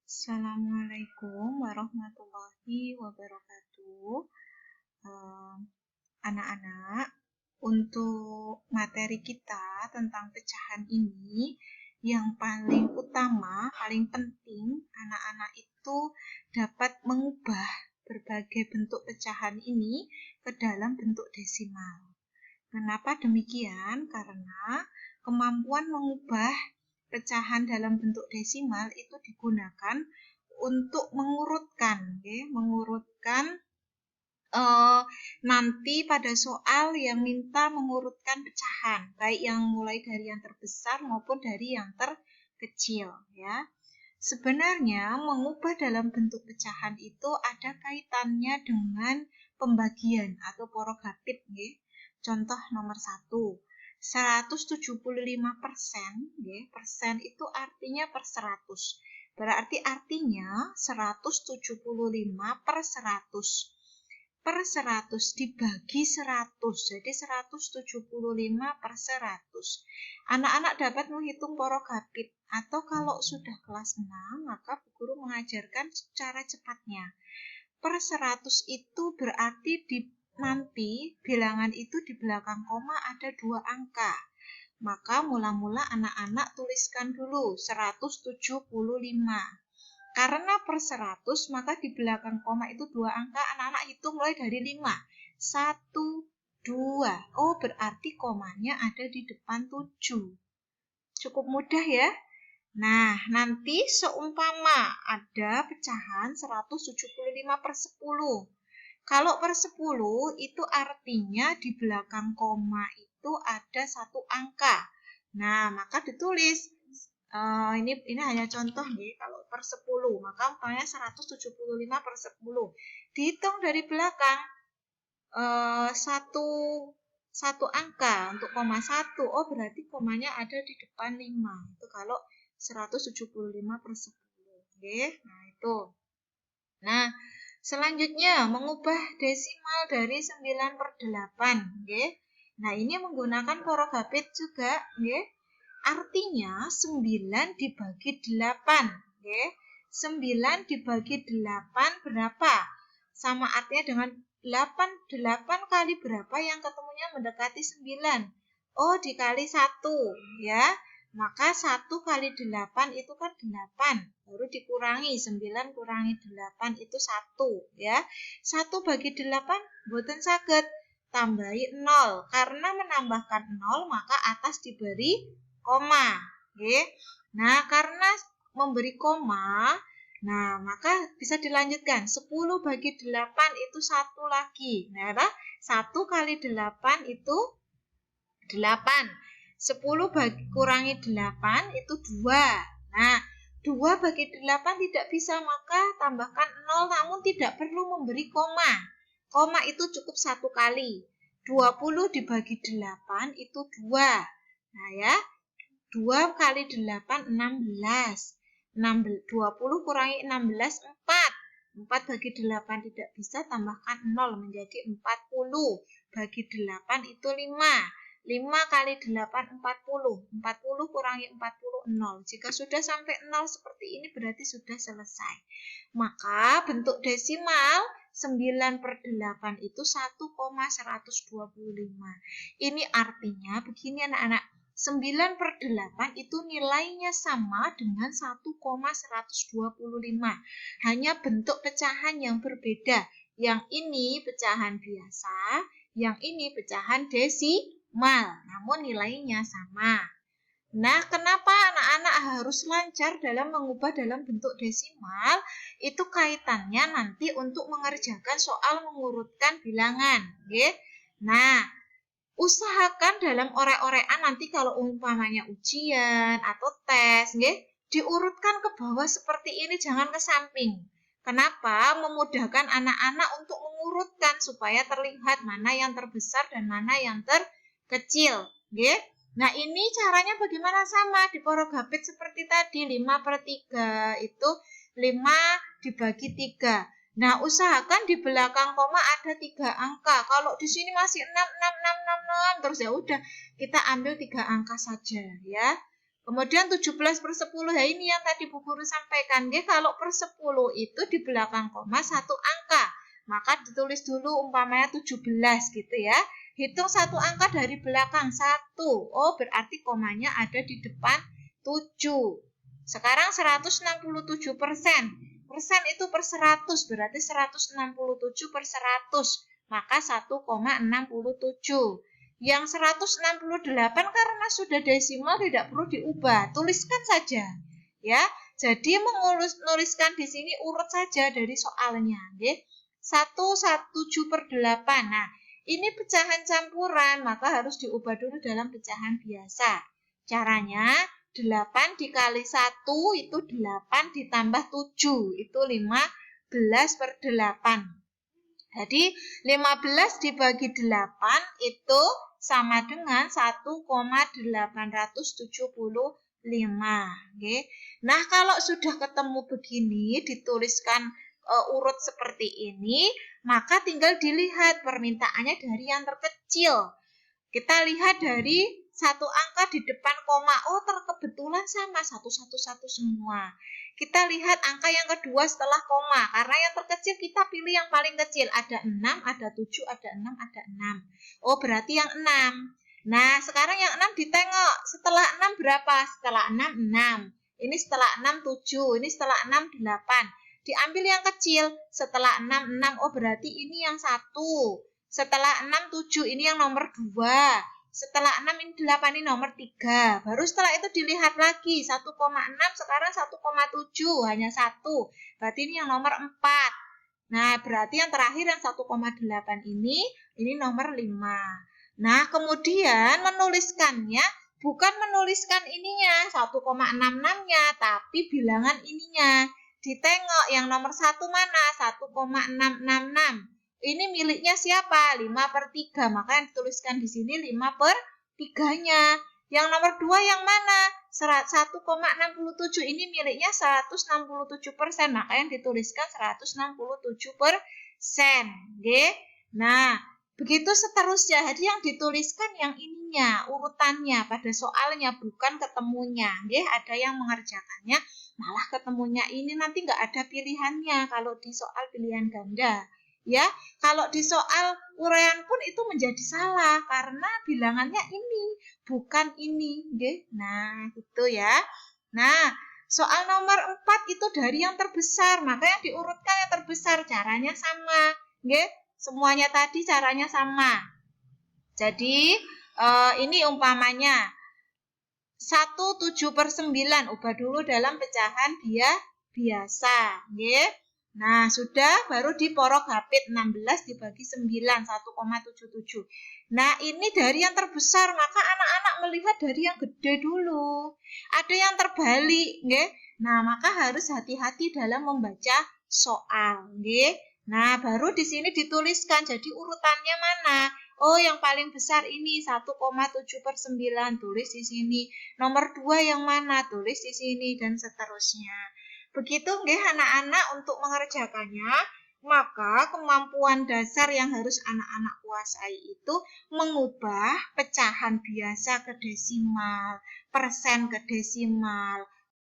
Assalamualaikum warahmatullahi wabarakatuh. Anak-anak, untuk materi kita tentang pecahan ini, yang paling utama, paling penting, anak-anak itu dapat mengubah berbagai bentuk pecahan ini ke dalam bentuk desimal. Kenapa demikian? Karena kemampuan mengubah pecahan dalam bentuk desimal itu digunakan untuk mengurutkan, nanti pada soal yang minta mengurutkan pecahan, baik yang mulai dari yang terbesar maupun dari yang terkecil, ya. Sebenarnya mengubah dalam bentuk pecahan itu ada kaitannya dengan pembagian atau porogapit, nggih. Contoh nomor 1. 175%, persen itu artinya per 100. Berarti artinya 175 per 100. Per 100 dibagi 100, jadi 175 per 100. Anak-anak dapat menghitung porogapit, atau kalau sudah kelas 6, maka Bu Guru mengajarkan cara cepatnya. Per 100 itu berarti nanti bilangan itu di belakang koma ada 2 angka. Maka mula-mula anak-anak tuliskan dulu 175. Karena per 100 maka di belakang koma itu 2 angka, anak-anak hitung mulai dari 5. 1, 2. Oh, berarti komanya ada di depan 7. Cukup mudah ya. Nah, nanti seumpama ada pecahan 175 per 10. Kalau per 10 itu artinya di belakang koma itu ada 1 angka. Nah, maka ditulis. Ini hanya contoh nih, kalau per 10, maka umpamanya 175 per 10. Dihitung dari belakang satu angka untuk koma 1. Oh, berarti komanya ada di depan 5. Itu kalau 175 per 10. Oke, nah itu. Nah, selanjutnya, mengubah desimal dari 9 per 8. Nah, ini menggunakan porogapit juga. Artinya 9 dibagi 8. 9 dibagi 8 berapa? Sama artinya dengan 8. 8 kali berapa yang ketemunya mendekati 9? Oh, dikali 1. Ya. Maka 1 kali 8 itu kan 8. Baru dikurangi, 9 kurangi 8 itu 1. Ya. 1 bagi 8, boten saged. Tambahi 0. Karena menambahkan 0, maka atas diberi koma. Nah, karena memberi koma, nah maka bisa dilanjutkan. 10 bagi 8 itu 1 lagi. Nah, 1 kali 8 itu 8. 10 kurangi 8 itu 2. Nah, 2 bagi 8 tidak bisa, maka tambahkan 0, namun tidak perlu memberi koma. Koma itu cukup 1 kali. 20 dibagi 8 itu 2. Nah ya, 2 kali 8, 16. 20 kurangi 16, 4. 4 bagi 8 tidak bisa, tambahkan 0 menjadi 40. Bagi 8 itu 5. 5 kali 8, 40. 40 kurangi 40, 0. Jika sudah sampai 0 seperti ini berarti sudah selesai. Maka bentuk desimal 9 per 8 itu 1,125. Ini artinya begini anak-anak. 9 per 8 itu nilainya sama dengan 1,125. Hanya bentuk pecahan yang berbeda. Yang ini pecahan biasa, yang ini pecahan desimal, namun nilainya sama. Nah, kenapa anak-anak harus lancar dalam mengubah dalam bentuk desimal? Itu kaitannya nanti untuk mengerjakan soal mengurutkan bilangan. Nah, usahakan dalam orek-orekan nanti kalau umpamanya ujian atau tes, diurutkan ke bawah seperti ini, jangan ke samping. Kenapa? Memudahkan anak-anak untuk mengurutkan supaya terlihat mana yang terbesar dan mana yang terkecil. Nah, ini caranya bagaimana? Sama di porogapit seperti tadi, 5 per 3 itu 5 dibagi 3. Nah, usahakan di belakang koma ada 3 angka. Kalau di sini masih 6, 6, 6, 6, 6, terus ya udah kita ambil 3 angka saja ya. Kemudian 17/10, ya ini yang tadi Bu Guru sampaikan. Kalau per 10 itu di belakang koma satu angka. Maka ditulis dulu umpamanya 17 gitu ya. Hitung satu angka dari belakang 1. Oh, berarti komanya ada di depan 7. Sekarang 167%. Persen itu per 100, berarti 167 per 100. Maka 1,67. Yang 168 karena sudah desimal tidak perlu diubah, tuliskan saja ya. Jadi menuliskan di sini urut saja dari soalnya, nggih. 1/7/8. Nah, ini pecahan campuran, maka harus diubah dulu dalam pecahan biasa. Caranya 8 dikali 1 itu 8 ditambah 7 itu 15/8. Jadi 15 dibagi 8 itu sama dengan 1,875. Oke. Nah, kalau sudah ketemu begini, dituliskan urut seperti ini, maka tinggal dilihat permintaannya dari yang terkecil. Kita lihat dari satu angka di depan koma. Oh, kebetulan sama 111 semua. Kita lihat angka yang kedua setelah koma. Karena yang terkecil kita pilih yang paling kecil. Ada 6, ada 7, ada 6, ada 6. Oh, berarti yang 6. Nah, sekarang yang 6 ditengok. Setelah 6 berapa? Setelah 6, 6. Ini setelah 6, 7. Ini setelah 6, 8. Diambil yang kecil. Setelah 6, 6. Oh, berarti ini yang 1. Setelah 6, 7. Ini yang nomor 2. Setelah 6, ini 8. Ini nomor 3. Baru setelah itu dilihat lagi. 1,6 sekarang 1,7. Hanya 1. Berarti ini yang nomor 4. Nah, berarti yang terakhir yang 1,8 ini nomor 5. Nah, kemudian menuliskannya bukan menuliskan ininya 1,66-nya, tapi bilangan ininya. Ditengok yang nomor 1 mana? 1,666. Ini miliknya siapa? 5/3. Maka yang dituliskan di sini 5/3-nya. Yang nomor 2 yang mana? 1,67. Ini miliknya 167%. Maka yang dituliskan 167%. Oke. Nah, begitu seterusnya. Jadi yang dituliskan yang ininya, urutannya pada soalnya, bukan ketemunya. Oke. Ada yang mengerjakannya malah ketemunya ini nanti nggak ada pilihannya kalau di soal pilihan ganda. Ya, kalau di soal uraian pun itu menjadi salah karena bilangannya ini, bukan ini, nggih. Nah, gitu ya. Nah, soal nomor 4 itu dari yang terbesar, maka yang diurutkan yang terbesar, caranya sama, nggih. Semuanya tadi caranya sama. Jadi, ini umpamanya 1/7/9, ubah dulu dalam pecahan biasa, nggih. Nah, sudah baru diporok hapit 16 dibagi 9, 1,77. Nah, ini dari yang terbesar, maka anak-anak melihat dari yang gede dulu. Ada yang terbalik, nggih. Nah, maka harus hati-hati dalam membaca soal, nggih. Nah, baru di sini dituliskan jadi urutannya mana? Oh, yang paling besar ini 1,7/9, tulis di sini. Nomor 2 yang mana? Tulis di sini dan seterusnya. Begitu nggih anak-anak untuk mengerjakannya, maka kemampuan dasar yang harus anak-anak kuasai itu mengubah pecahan biasa ke desimal, persen ke desimal,